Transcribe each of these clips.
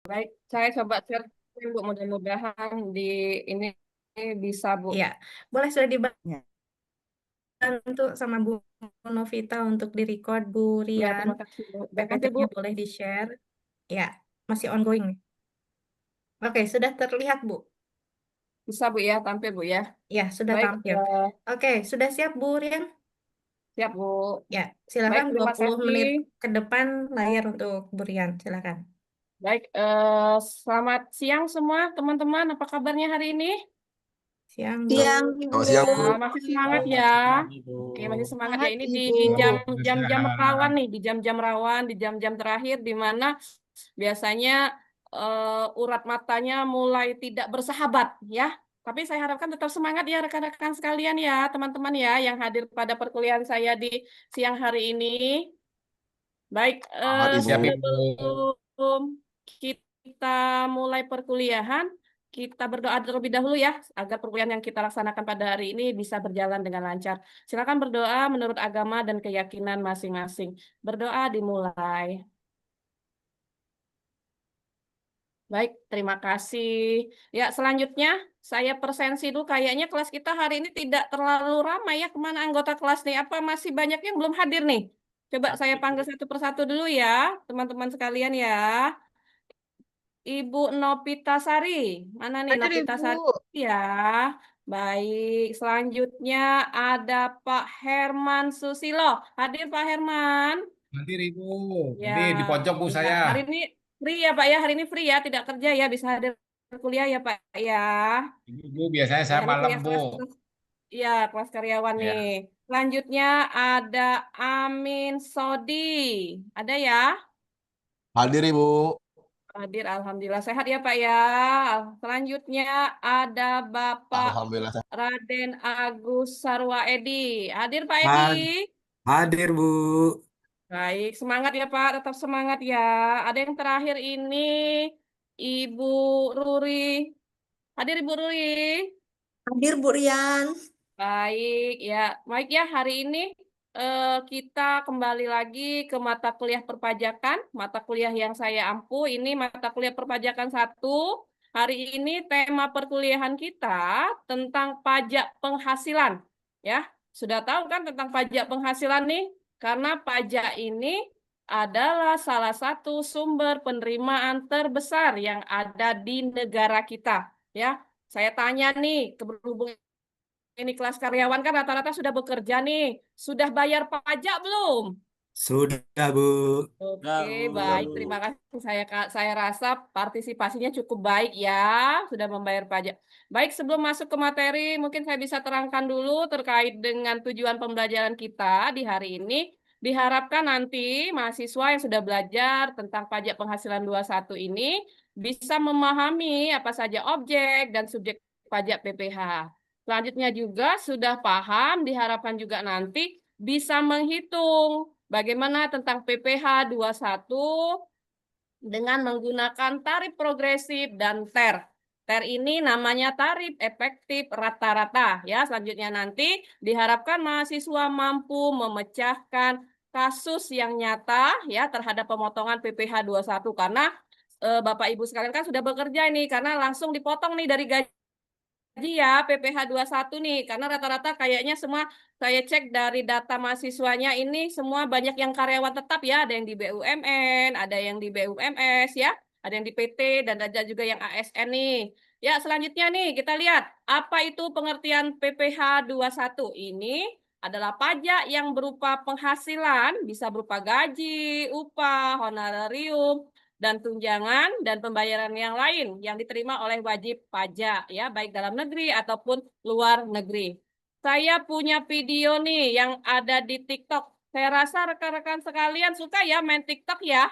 Baik, saya coba share Bu, mudah-mudahan di ini bisa Bu. Ya, boleh sudah dibantu sama Bu Novita untuk di-record Bu Ya, Rian. terima kasih Bu. Terima kasih Bu. PPT-nya boleh di-share. Ya, masih ongoing nih. Oke, sudah terlihat Bu. Bisa Bu ya, tampil Bu ya. Ya, sudah Baik, tampil. Oke, sudah siap Bu Rian? siap Bu. Ya, Baik, silakan terima 20 kasih. menit ke depan layar untuk Bu Rian. Silakan. Baik, selamat siang semua teman-teman. Apa kabarnya hari ini? Siang Bu. Siang, Selamat Ibu. siang, Bu. Masih semangat ya. Selamat Ibu. Oke, masih semangat ya. Semangat, Ini di Ibu. jam-jam rawan Sehat. nih, di jam-jam rawan, di jam-jam terakhir di mana biasanya urat matanya mulai tidak bersahabat ya. Tapi saya harapkan tetap semangat ya rekan-rekan sekalian ya, teman-teman ya yang hadir pada perkuliahan saya di siang hari ini. Baik, Semangat, Ibu. Siap Ibu. sebelum kita mulai perkuliahan, kita berdoa terlebih dahulu ya, agar perkuliahan yang kita laksanakan pada hari ini bisa berjalan dengan lancar. Silakan berdoa menurut agama dan keyakinan masing-masing. Berdoa dimulai. Baik, terima kasih. Ya, selanjutnya saya presensi dulu. Kayaknya kelas kita hari ini tidak terlalu ramai ya. Kemana anggota kelas nih? Apa masih banyak yang belum hadir nih? Coba saya panggil satu persatu dulu ya, teman-teman sekalian ya. Ibu Nopitasari, mana nih Hadir, Nopitasari Ibu. ya? Baik, selanjutnya ada Pak Herman Susilo. Hadir Pak Herman? Hadir Ibu. Ya, Ini di pojok Bu ya. saya. Hari ini free ya Pak ya, hari ini free ya, tidak kerja ya, bisa hadir kuliah ya Pak ya. Ibu biasanya Ya, saya ini malam kuliah Bu. ya, kelas karyawan nih. Ya. Selanjutnya ada Amin Sodi. Ada ya? Hadir, Ibu. Hadir, Alhamdulillah sehat ya Pak ya. Selanjutnya ada Bapak Alhamdulillah. Raden Agus Sarwa Edi. Hadir Pak Edi. Hadir, Bu. Baik, semangat ya Pak, tetap semangat ya. Ada yang terakhir ini Ibu Ruri. Hadir Ibu Ruri. Hadir, Bu Rian. Baik ya, baik ya hari ini kita kembali lagi ke mata kuliah perpajakan, mata kuliah yang saya ampu. Ini mata kuliah perpajakan 1. Hari ini tema perkuliahan kita tentang pajak penghasilan. Ya, sudah tahu kan tentang pajak penghasilan nih? Karena pajak ini adalah salah satu sumber penerimaan terbesar yang ada di negara kita. Ya, saya tanya nih, berhubung ini kelas karyawan kan rata-rata sudah bekerja nih. Sudah bayar pajak belum? Sudah, Bu. Oke, Sudah, baik. Terima Bu. kasih. Saya rasa partisipasinya cukup baik ya, sudah membayar pajak. Baik, sebelum masuk ke materi, mungkin saya bisa terangkan dulu terkait dengan tujuan pembelajaran kita di hari ini. Diharapkan nanti mahasiswa yang sudah belajar tentang pajak penghasilan 21 ini bisa memahami apa saja objek dan subjek pajak PPh. Selanjutnya juga sudah paham, diharapkan juga nanti bisa menghitung bagaimana tentang PPh 21 dengan menggunakan tarif progresif dan TER. TER ini namanya tarif efektif rata-rata ya. Selanjutnya nanti diharapkan mahasiswa mampu memecahkan kasus yang nyata ya terhadap pemotongan PPh 21 karena Bapak Ibu sekalian kan sudah bekerja ini karena langsung dipotong nih dari gaji ya PPh 21 nih karena rata-rata kayaknya semua saya cek dari data mahasiswanya ini semua banyak yang karyawan tetap ya, ada yang di BUMN, ada yang di BUMS ya, ada yang di PT dan ada juga yang ASN nih. Ya, selanjutnya nih kita lihat apa itu pengertian PPh 21. Ini adalah pajak yang berupa penghasilan, bisa berupa gaji, upah, honorarium, dan tunjangan dan pembayaran yang lain yang diterima oleh wajib pajak ya baik dalam negeri ataupun luar negeri. Saya punya video nih yang ada di TikTok. Saya rasa rekan-rekan sekalian suka ya main TikTok ya.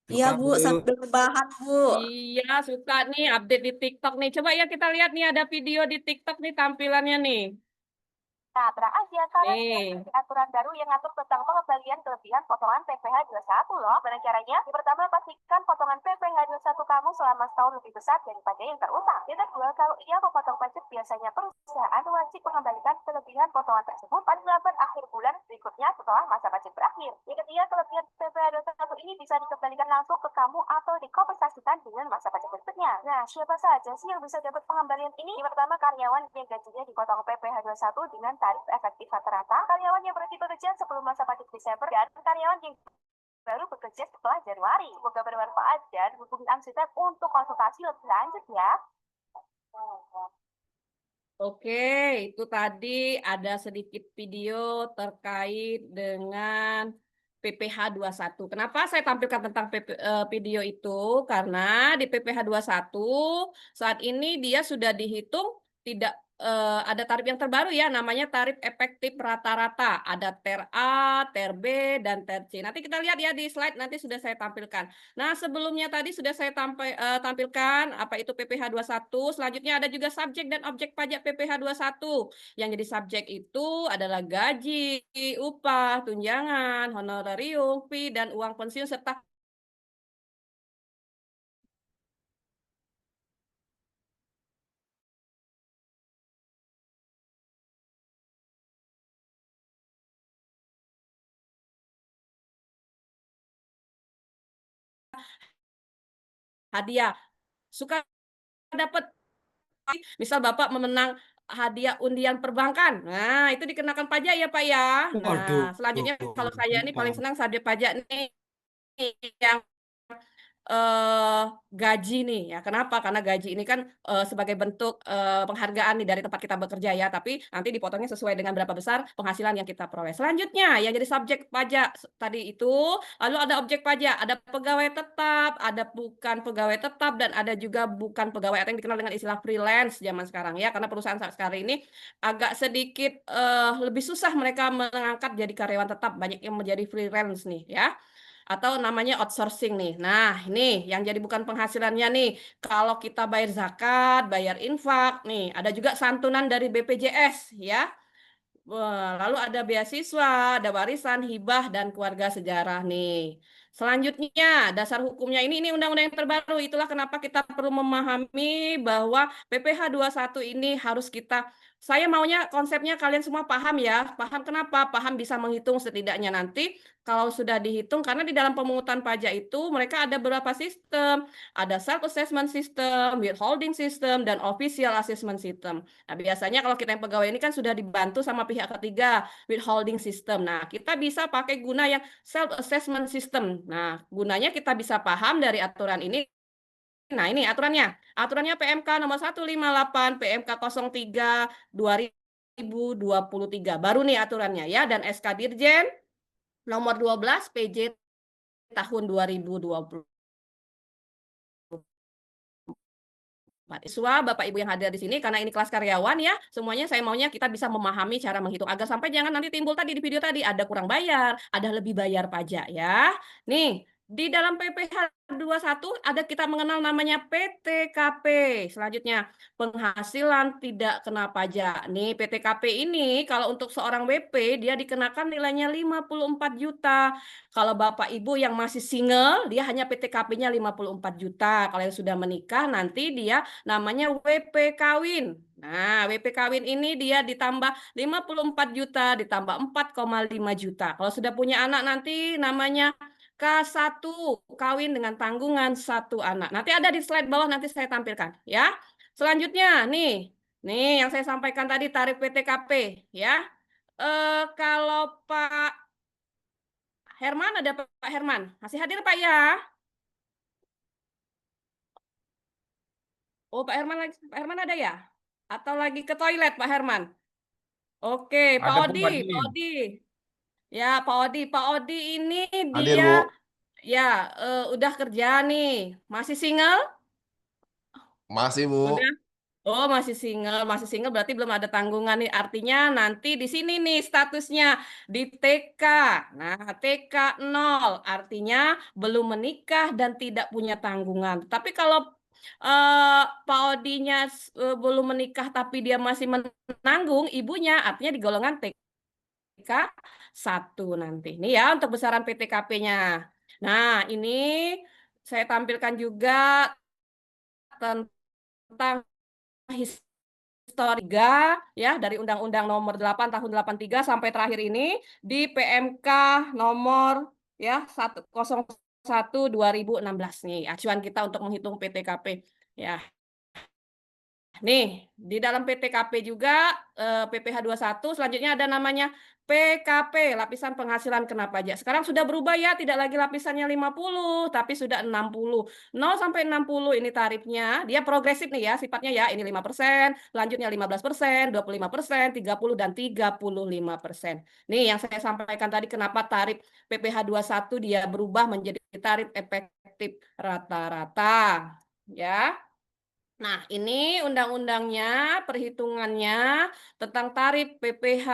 Iya, Suka, Bu. Bu. Sambil rebahan, Bu. Iya, suka nih update di TikTok nih. Coba ya kita lihat nih ada video di TikTok nih tampilannya nih. Nah, aja kalau Nih. aturan baru yang ngatur tentang pengembalian kelebihan potongan PPh 21 loh. Gimana caranya? Yang pertama, pastikan potongan PPh 21 kamu selama setahun lebih besar daripada yang terutang. Yang kedua, kalau ia memotong pajak, biasanya perusahaan wajib mengembalikan kelebihan potongan tersebut paling lambat akhir bulan berikutnya setelah masa pajak berakhir. Yang ketiga, kelebihan PPh 21 ini bisa dikembalikan langsung ke kamu atau dikompensasikan dengan masa pajak berikutnya. Nah, siapa saja sih yang bisa dapat pengembalian ini? Yang pertama, karyawan yang gajinya dipotong PPh 21 dengan tarif efektif rata-rata, karyawan yang berhenti bekerja sebelum masa pajak Desember, dan karyawan yang baru bekerja setelah Januari. Semoga bermanfaat dan hubungi Amsitet untuk konsultasi lebih lanjut ya. Oke, itu tadi ada sedikit video terkait dengan PPh 21. Kenapa saya tampilkan tentang video itu? Karena di PPh 21 saat ini dia sudah dihitung tidak ada tarif yang terbaru ya, namanya tarif efektif rata-rata. Ada TER A, TER B, dan TER C. Nanti kita lihat ya di slide, nanti sudah saya tampilkan. Nah, sebelumnya tadi sudah saya tampilkan apa itu PPh 21. Selanjutnya ada juga subjek dan objek pajak PPh 21. Yang jadi subjek itu adalah gaji, upah, tunjangan, honorarium, fee, dan uang pensiun serta hadiah. Suka dapat, misal Bapak memenang hadiah undian perbankan. Nah, itu dikenakan pajak ya, Pak ya. Waduh. Nah, selanjutnya kalau saya ini paling senang subjek pajak nih yang gaji nih ya. Kenapa? Karena gaji ini kan sebagai bentuk penghargaan nih dari tempat kita bekerja ya, tapi nanti dipotongnya sesuai dengan berapa besar penghasilan yang kita peroleh. Selanjutnya yang jadi subjek pajak tadi itu, lalu ada objek pajak, ada pegawai tetap, ada bukan pegawai tetap, dan ada juga bukan pegawai atau yang dikenal dengan istilah freelance zaman sekarang ya, karena perusahaan saat sekarang ini agak sedikit lebih susah mereka mengangkat jadi karyawan tetap, banyak yang menjadi freelance nih ya, atau namanya outsourcing nih. Nah, ini yang jadi bukan penghasilannya nih. Kalau kita bayar zakat, bayar infak, nih ada juga santunan dari BPJS ya. Lalu ada beasiswa, ada warisan, hibah, dan keluarga sejarah nih. Selanjutnya, dasar hukumnya ini undang-undang yang terbaru. Itulah kenapa kita perlu memahami bahwa PPh 21 ini harus saya maunya konsepnya kalian semua paham ya. Paham kenapa? Paham bisa menghitung setidaknya nanti kalau sudah dihitung, karena di dalam pemungutan pajak itu mereka ada beberapa sistem. Ada self-assessment system, withholding system, dan official assessment system. Nah, biasanya kalau kita yang pegawai ini kan sudah dibantu sama pihak ketiga, withholding system. Nah, kita bisa pakai guna yang self-assessment system. Nah, gunanya kita bisa paham dari aturan ini. Nah, ini aturannya. Aturannya PMK nomor 158, PMK 03 2023. Baru nih aturannya ya, dan SK Dirjen nomor 12 PJ tahun 2020. Mahasiswa, Bapak Ibu yang hadir di sini, karena ini kelas karyawan ya, semuanya saya maunya kita bisa memahami cara menghitung agar sampai jangan nanti timbul tadi di video tadi ada kurang bayar, ada lebih bayar pajak ya. Nih, di dalam PPh 21 ada kita mengenal namanya PTKP. Selanjutnya, penghasilan tidak kena pajak. Nih, PTKP ini kalau untuk seorang WP dia dikenakan nilainya 54 juta. Kalau Bapak Ibu yang masih single, dia hanya PTKP-nya 54 juta. Kalau yang sudah menikah nanti dia namanya WP kawin. Nah, WP kawin ini dia ditambah 54 juta, ditambah 4,5 juta. Kalau sudah punya anak nanti namanya K1, kawin dengan tanggungan 1 anak. Nanti ada di slide bawah, nanti saya tampilkan ya. Selanjutnya, nih yang saya sampaikan tadi tarif PTKP ya. Kalau Pak Herman, ada Pak Herman? Masih hadir Pak ya? Oh, Pak Herman ada ya? Atau lagi ke toilet Pak Herman? Oke, Pak Ada Bu Odi, Badin. Pak Odi. Ya, Pak Odi ini Hadir, dia Bu. ya udah kerja nih. Masih single? Masih, Bu. Udah. Oh, masih single berarti belum ada tanggungan nih. Artinya nanti di sini nih statusnya di TK. Nah, TK 0 artinya belum menikah dan tidak punya tanggungan. Tapi kalau Pak Odinya belum menikah tapi dia masih menanggung ibunya, artinya di golongan TK 1 nanti. Ini ya untuk besaran PTKP-nya. Nah, ini saya tampilkan juga tentang historiga ya dari Undang-Undang Nomor 8 Tahun 83 sampai terakhir ini di PMK nomor ya 101 2016 nih acuan kita untuk menghitung PTKP ya. Nih, di dalam PTKP juga PPh 21 selanjutnya ada namanya PKP, lapisan penghasilan kena pajak. Sekarang sudah berubah ya, tidak lagi lapisannya 50, tapi sudah 60. 0 sampai 60 ini tarifnya, dia progresif nih ya, sifatnya ya, ini 5%, selanjutnya 15%, 25%, 30 dan 35%. Nih yang saya sampaikan tadi kenapa tarif PPh 21 dia berubah menjadi tarif efektif rata-rata. Ya. Nah, ini undang-undangnya, perhitungannya tentang tarif PPh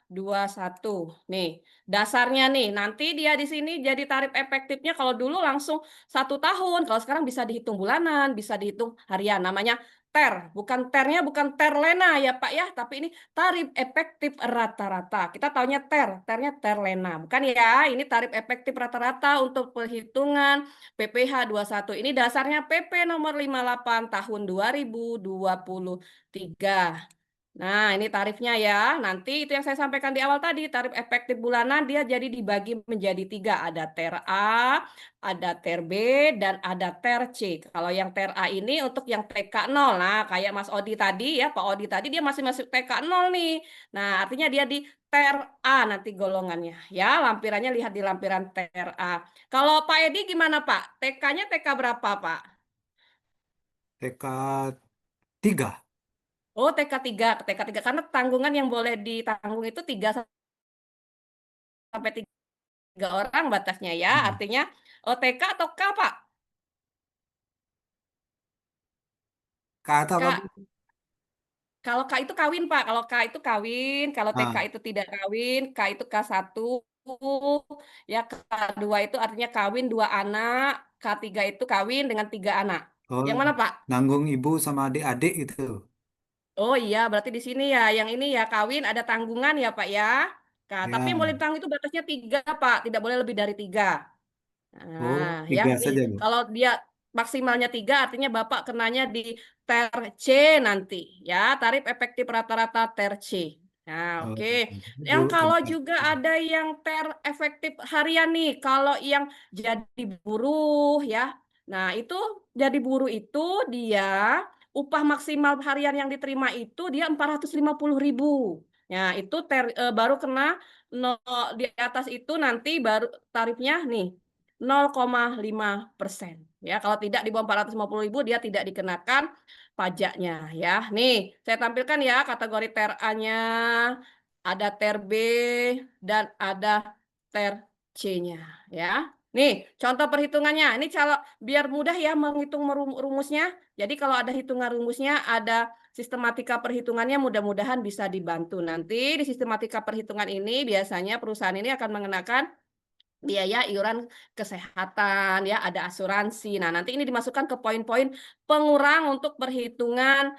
21. Nih, dasarnya nih, nanti dia di sini jadi tarif efektifnya kalau dulu langsung 1 tahun, kalau sekarang bisa dihitung bulanan, bisa dihitung harian, namanya TER. Bukan TER-nya bukan terlena ya Pak ya, tapi ini tarif efektif rata-rata. Kita taunya TER, TER-nya terlena. Bukan ya, ini tarif efektif rata-rata untuk perhitungan PPh 21 ini dasarnya PP nomor 58 tahun 2023. Nah, ini tarifnya ya. Nanti itu yang saya sampaikan di awal tadi, tarif efektif bulanan dia jadi dibagi menjadi 3. Ada TER A, ada TER B, dan ada TER C. Kalau yang TER A ini untuk yang TK 0. Nah, kayak Mas Odi tadi ya, Pak Odi tadi dia masih masuk TK 0 nih. Nah, artinya dia di TER A nanti golongannya. Ya, lampirannya lihat di lampiran TER A. Kalau Pak Edi gimana Pak? TK-nya TK berapa Pak? TK 3. Oh, TK 3 karena tanggungan yang boleh ditanggung itu 3 sampai 3 orang batasnya ya. Artinya TK atau K, Pak? K atau apa, K. Bu? Kalau K itu kawin, Pak. Kalau K itu kawin, kalau TK Ah, itu tidak kawin, K itu K1. Ya, K2 itu artinya kawin 2 anak, K3 itu kawin dengan 3 anak. oh, Yang mana, Pak? nanggung ibu sama adik-adik itu. Oh iya, berarti di sini ya, yang ini ya kawin ada tanggungan ya Pak ya. Nah, tapi yang Ya. boleh ditanggung itu batasnya 3 Pak, tidak boleh lebih dari 3. Oh, Nah, ya 3 nih, saja, Bu. kalau dia maksimalnya 3 artinya Bapak kenanya di TER C nanti ya, tarif efektif rata-rata TER C. Nah, Oh, oke. Bu, Yang kalau tempat. juga ada yang TER efektif harian nih, kalau yang jadi buruh ya. Nah, itu jadi buruh itu dia upah maksimal harian yang diterima itu dia 450.000. Nah, itu baru kena di atas itu nanti baru tarifnya nih 0,5%. Ya, kalau tidak di bawah 450.000 dia tidak dikenakan pajaknya ya. Nih, saya tampilkan ya kategori TER A-nya, ada TER B dan ada TER C-nya ya. Nih, contoh perhitungannya. Ini kalau biar mudah ya menghitung rumusnya. Jadi kalau ada hitungan rumusnya, ada sistematika perhitungannya mudah-mudahan bisa dibantu. Nanti di sistematika perhitungan ini biasanya perusahaan ini akan mengenakan biaya iuran kesehatan ya, ada asuransi. Nah, nanti ini dimasukkan ke poin-poin pengurang untuk perhitungan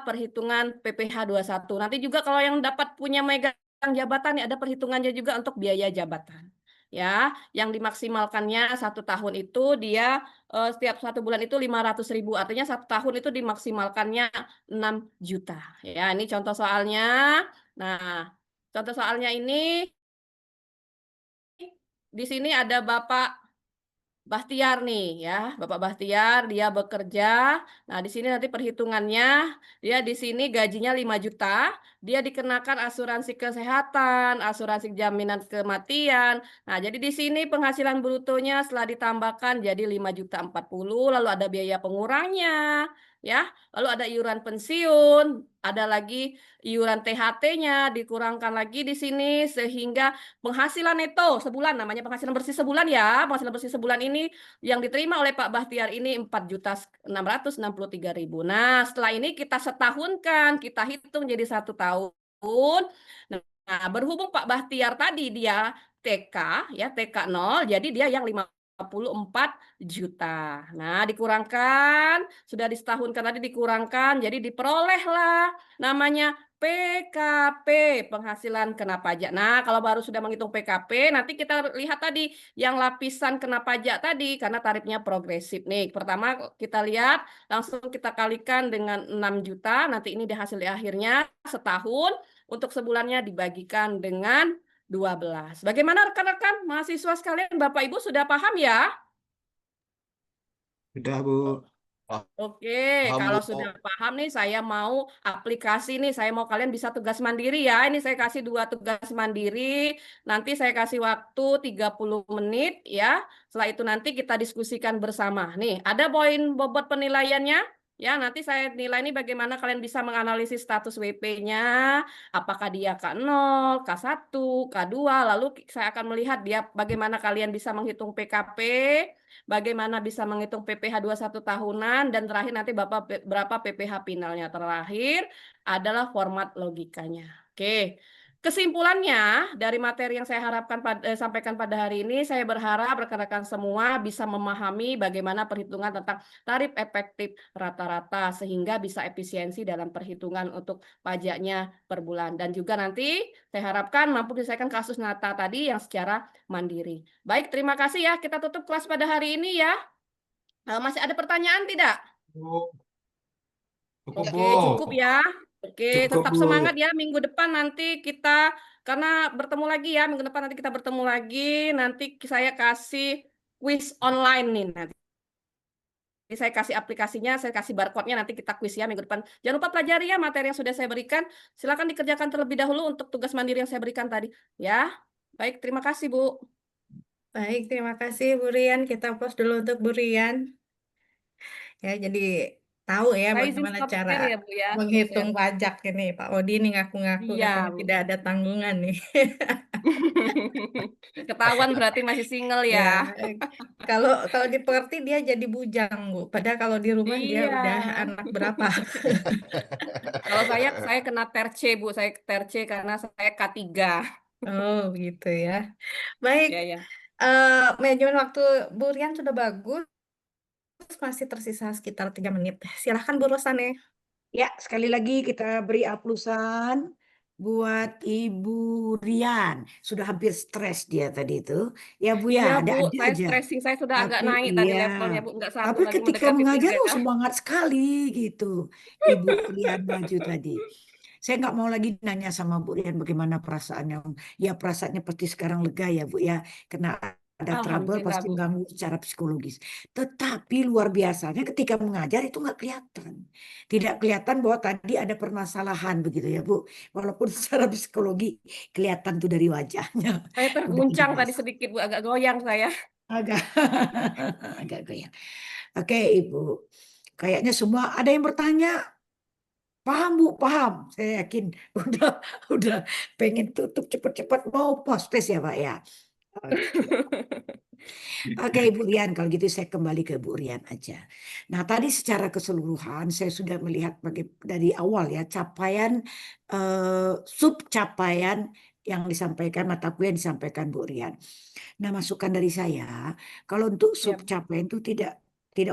perhitungan PPh 21. Nanti juga kalau yang dapat punya megang jabatan ya ada perhitungannya juga untuk biaya jabatan. Ya, yang dimaksimalkannya 1 tahun itu dia setiap 1 bulan itu 500.000. Artinya 1 tahun itu dimaksimalkannya 6 juta. Ya, ini contoh soalnya. Nah, contoh soalnya ini di sini ada Bapak Bahtiar nih ya, Bapak Bahtiar dia bekerja. Nah, di sini nanti perhitungannya dia di sini gajinya 5 juta, dia dikenakan asuransi kesehatan, asuransi jaminan kematian. Nah, jadi di sini penghasilan brutonya setelah ditambahkan jadi 5.040.000, lalu ada biaya pengurangnya ya, lalu ada iuran pensiun, ada lagi iuran THT-nya dikurangkan lagi di sini sehingga penghasilan neto sebulan, namanya penghasilan bersih sebulan ya. Penghasilan bersih sebulan ini yang diterima oleh Pak Bahtiar ini 4.663.000. Nah, setelah ini kita setahunkan, kita hitung jadi 1 tahun. Nah, berhubung Pak Bahtiar tadi dia TK ya, TK 0, jadi dia yang 50 juta. Nah, dikurangkan, sudah disetahunkan tadi dikurangkan, jadi diperolehlah namanya PKP, penghasilan kena pajak. Nah, kalau baru sudah menghitung PKP, nanti kita lihat tadi yang lapisan kena pajak tadi, karena tarifnya progresif nih. Pertama kita lihat, langsung kita kalikan dengan 6 juta, nanti ini di hasil akhirnya setahun, untuk sebulannya dibagikan dengan 12. Bagaimana rekan-rekan mahasiswa sekalian, Bapak Ibu sudah paham ya? Sudah, Bu. Oke, Paham, kalau Bu. sudah paham nih, saya mau aplikasi nih, saya mau kalian bisa tugas mandiri ya. Ini saya kasih 2 tugas mandiri, nanti saya kasih waktu 30 menit ya. Setelah itu nanti kita diskusikan bersama. Nih, ada poin bobot penilaiannya. Ya, nanti saya nilai ini bagaimana kalian bisa menganalisis status WP-nya, apakah dia K0, K1, K2, lalu saya akan melihat dia bagaimana kalian bisa menghitung PKP, bagaimana bisa menghitung PPh 21 tahunan, dan terakhir nanti berapa PPh finalnya. Terakhir adalah format logikanya. Oke. Kesimpulannya dari materi yang saya sampaikan pada hari ini, saya berharap rekan-rekan semua bisa memahami bagaimana perhitungan tentang tarif efektif rata-rata sehingga bisa efisiensi dalam perhitungan untuk pajaknya per bulan. Dan juga nanti saya harapkan mampu menyelesaikan kasus nyata tadi yang secara mandiri. Baik, terima kasih ya. Kita tutup kelas pada hari ini ya. Masih ada pertanyaan tidak? Bu. Cukup, Oke, Bu. cukup ya. Oke, Cukup, tetap Bu. semangat ya. Minggu depan nanti kita, karena bertemu lagi ya, minggu depan nanti kita bertemu lagi. Nanti saya kasih quiz online nih nanti. Saya kasih aplikasinya, saya kasih barcode-nya, nanti kita quiz ya minggu depan. Jangan lupa pelajari ya materi yang sudah saya berikan. Silakan dikerjakan terlebih dahulu untuk tugas mandiri yang saya berikan tadi. Ya, baik, terima kasih Bu. Baik, terima kasih Bu Rian. Kita pause dulu untuk Bu Rian. Ya, jadi tahu ya Saya izin bagaimana stop cara share ya Bu ya. Stop menghitung share. pajak ini. Pak Odi ini ngaku-ngaku Iya katanya Bu. tidak ada tanggungan nih. Ketahuan berarti masih single Ya, ya. kalau kalau dipengerti dia jadi bujang, Bu. Padahal kalau di rumah dia Iya. udah anak berapa? Kalau saya kena terce Bu, saya terce karena saya K3. Oh, gitu ya. Baik, Ya ya. manajemen waktu Bu Rian sudah bagus. Masih tersisa sekitar 3 menit. Silahkan Bu Rosane. Ya, sekali lagi kita beri aplusan buat Ibu Rian. Sudah hampir stres dia tadi itu. Ya Bu Iya ya, Bu, ada-ada saya aja. stressing saya sudah agak Tapi naik tadi iya, levelnya Bu, nggak 1 tapi lagi ketika mendekati mengajar 3. semangat sekali gitu. Ibu Rian maju tadi. Saya nggak mau lagi nanya sama Bu Rian bagaimana perasaannya. Ya perasaannya pasti sekarang lega ya Bu ya. Karena ada trouble Alhamdulillah pasti Bu. mengganggu secara psikologis. Tetapi luar biasanya ketika mengajar itu nggak kelihatan. Tidak kelihatan bahwa tadi ada permasalahan begitu ya Bu. Walaupun secara psikologi kelihatan tuh dari wajahnya. Saya Udah terguncang tadi jelas. sedikit Bu, agak goyang saya. Agak agak goyang. Oke Ibu. Kayaknya semua ada yang bertanya. Paham Bu, paham. Saya yakin udah pengen tutup cepat-cepat mau post-tes ya Pak ya. Oke. Oke Bu Rian, kalau gitu saya kembali ke Bu Rian aja. Nah tadi secara keseluruhan saya sudah melihat dari awal ya capaian sub capaian yang disampaikan mata kuliah yang disampaikan Bu Rian. Nah masukan dari saya, kalau untuk Ya sub Bu. capaian itu tidak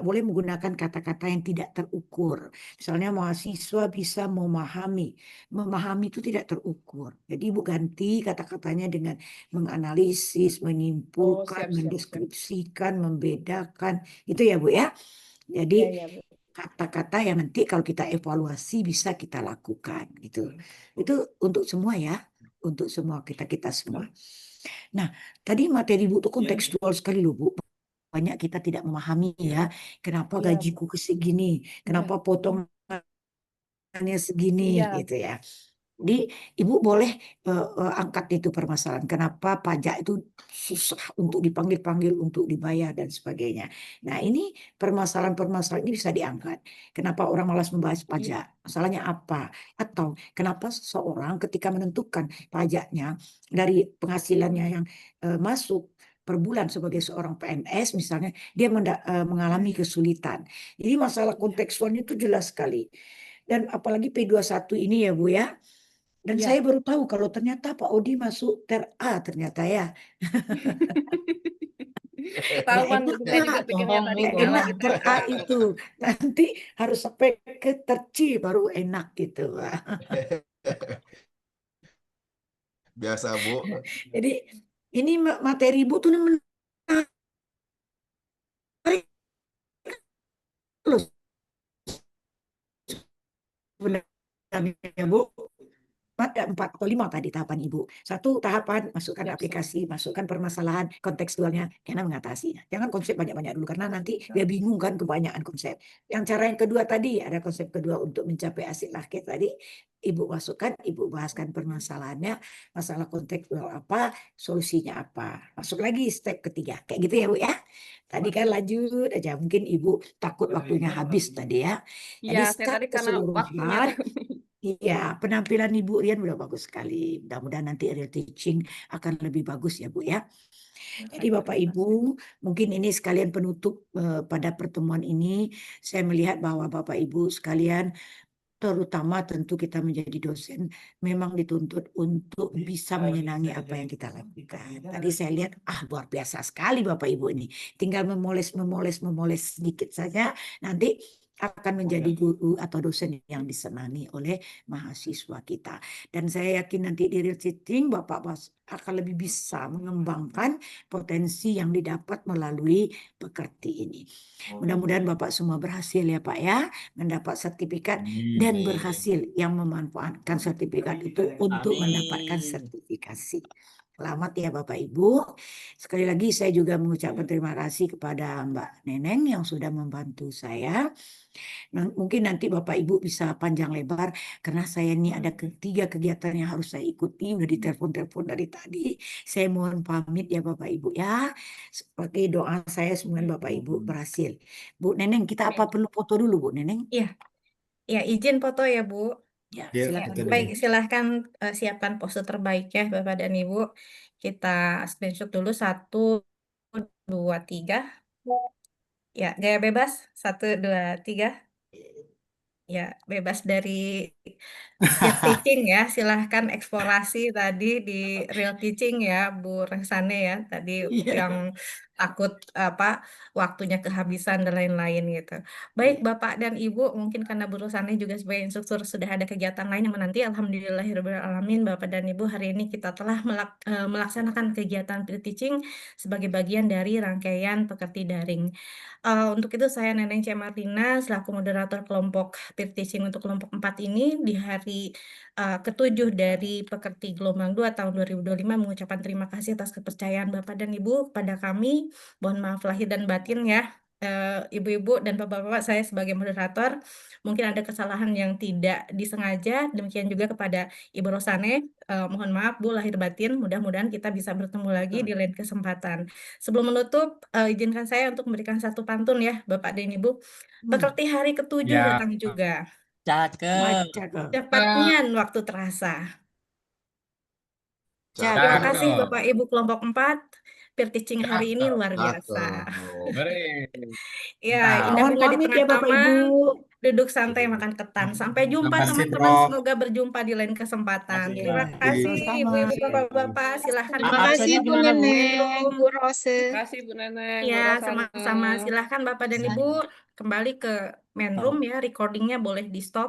boleh menggunakan kata-kata yang tidak terukur. Misalnya mahasiswa bisa memahami. Memahami itu tidak terukur. Jadi Ibu ganti kata-katanya dengan menganalisis, Oh, menyimpulkan, siap. mendeskripsikan, membedakan. Itu ya Bu ya. Jadi Ya Bu. kata-kata yang nanti kalau kita evaluasi bisa kita lakukan gitu. Itu untuk semua ya. Untuk semua kita semua. Nah, tadi materi Bu itu kontekstual sekali loh Bu. Banyak kita tidak memahami ya, kenapa Iya Bu. gajiku segini, kenapa potongannya segini Iya. gitu ya. Jadi Ibu boleh angkat itu permasalahan. Kenapa pajak itu susah untuk dipanggil-panggil, untuk dibayar dan sebagainya. Nah ini permasalahan-permasalahan ini bisa diangkat. Kenapa orang malas membahas Iya. pajak? Masalahnya apa? Atau kenapa seseorang ketika menentukan pajaknya dari penghasilannya yang masuk per bulan sebagai seorang PNS misalnya, dia mengalami kesulitan. Jadi masalah kontekstualnya itu jelas sekali. Dan apalagi P21 ini ya Bu ya. Dan Iya. saya baru tahu kalau ternyata Pak Odi masuk ter A ternyata ya. Ketahuan enak saya juga Kak. pikirnya Bohong tadi nih, Nggak nyala enak bohong. gitu. ter-A itu. Nanti harus sampai ke ter-C baru enak gitu. Biasa, Bu. Jadi ini materi Ibu tuh menarik loh sebenarnya Bu. Ada 4 atau 5 tadi tahapan Ibu. 1 tahapan masukkan Siap, siap. aplikasi, masukkan permasalahan kontekstualnya, karena mengatasinya. Jangan konsep banyak-banyak dulu karena nanti dia bingung kan kebanyakan konsep. Yang cara yang kedua tadi ada konsep kedua untuk mencapai hasil akhir tadi. Ibu masukkan, Ibu bahaskan permasalahannya, masalah kontekstual apa, solusinya apa. Masuk lagi step ketiga. Kayak gitu ya Bu ya. Tadi kan lanjut aja. Mungkin Ibu takut waktunya habis tadi ya. Jadi Iya, saya secara tadi karena waktunya keseluruhan iya, penampilan Ibu Rian udah bagus sekali. Mudah-mudahan nanti real teaching akan lebih bagus ya Bu ya. Jadi Bapak Ibu, mungkin ini sekalian penutup pada pertemuan ini. Saya melihat bahwa Bapak Ibu sekalian, terutama tentu kita menjadi dosen, memang dituntut untuk bisa menyenangi apa yang kita lakukan. Tadi saya lihat, luar biasa sekali Bapak Ibu ini. Tinggal memoles sedikit saja, nanti akan menjadi guru atau dosen yang disenangi oleh mahasiswa kita. Dan saya yakin nanti di real teaching Bapak akan lebih bisa mengembangkan potensi yang didapat melalui pekerti ini. Mudah-mudahan Bapak semua berhasil ya Pak ya, mendapat sertifikat dan berhasil yang memanfaatkan sertifikat itu untuk mendapatkan sertifikasi. Selamat ya Bapak Ibu. Sekali lagi saya juga mengucapkan terima kasih kepada Mbak Neneng yang sudah membantu saya. Mungkin nanti Bapak Ibu bisa panjang lebar karena saya ini ada 3 kegiatan yang harus saya ikuti, udah ditelepon-telepon dari tadi. Saya mohon pamit ya Bapak Ibu ya. Sebagai doa saya semoga Bapak Ibu berhasil. Bu Neneng, kita apa perlu foto dulu Bu Neneng? Iya, ya izin foto ya Bu. Ya, Ya, silakan. betul, Baik, Ibu. silahkan siapkan pose terbaik ya Bapak dan Ibu. Kita screenshot dulu 1, 2, 3. Ya, gaya bebas 1, 2, 3. Ya, bebas dari peer teaching ya. Silahkan eksplorasi tadi di real teaching ya, Bu Resane ya. Tadi Iya. yang takut waktunya kehabisan dan lain-lain gitu. Baik Bapak dan Ibu, mungkin karena Bu Resane juga sebagai instruktur sudah ada kegiatan lain yang menanti. Alhamdulillahirrahmanirrahim Bapak dan Ibu, hari ini kita telah melaksanakan kegiatan peer teaching sebagai bagian dari rangkaian pekerti daring. Untuk itu saya Neneng C. Martina selaku moderator kelompok peer teaching untuk kelompok 4 ini di hari ke-7 dari Pekerti Gelombang 2 tahun 2025 mengucapkan terima kasih atas kepercayaan Bapak dan Ibu kepada kami. Mohon maaf lahir dan batin ya. Ibu-ibu dan bapak-bapak, saya sebagai moderator mungkin ada kesalahan yang tidak disengaja. Demikian juga kepada Ibu Rosane, mohon maaf Bu lahir batin. Mudah-mudahan kita bisa bertemu lagi di lain kesempatan. Sebelum menutup, izinkan saya untuk memberikan satu pantun ya Bapak dan Ibu. Pekerti hari ke-7 Ya. datang juga. Cakep. Cakep. Cepatnya waktu terasa. Cakep. Terima kasih Cakep. Bapak Ibu kelompok 4. Peer teaching hari ini luar biasa. Mari. Ya, Nah, indah Mohon bunga di pamit tengah ya Bapak taman, Ibu. duduk santai makan ketan. Sampai jumpa terima kasih, teman-teman, Bro. semoga berjumpa di lain kesempatan. Terima Terima kasih. kasih Sama-sama. Ibu-ibu, Bapak-bapak, silahkan Terima kembali kasih, ke Bu main Neneng. room, Bu Rose. Terima kasih Bu Neneng, Bu Ya, Rosane. sama-sama. Silahkan Bapak dan Ibu kembali ke main room ya, recordingnya boleh di stop.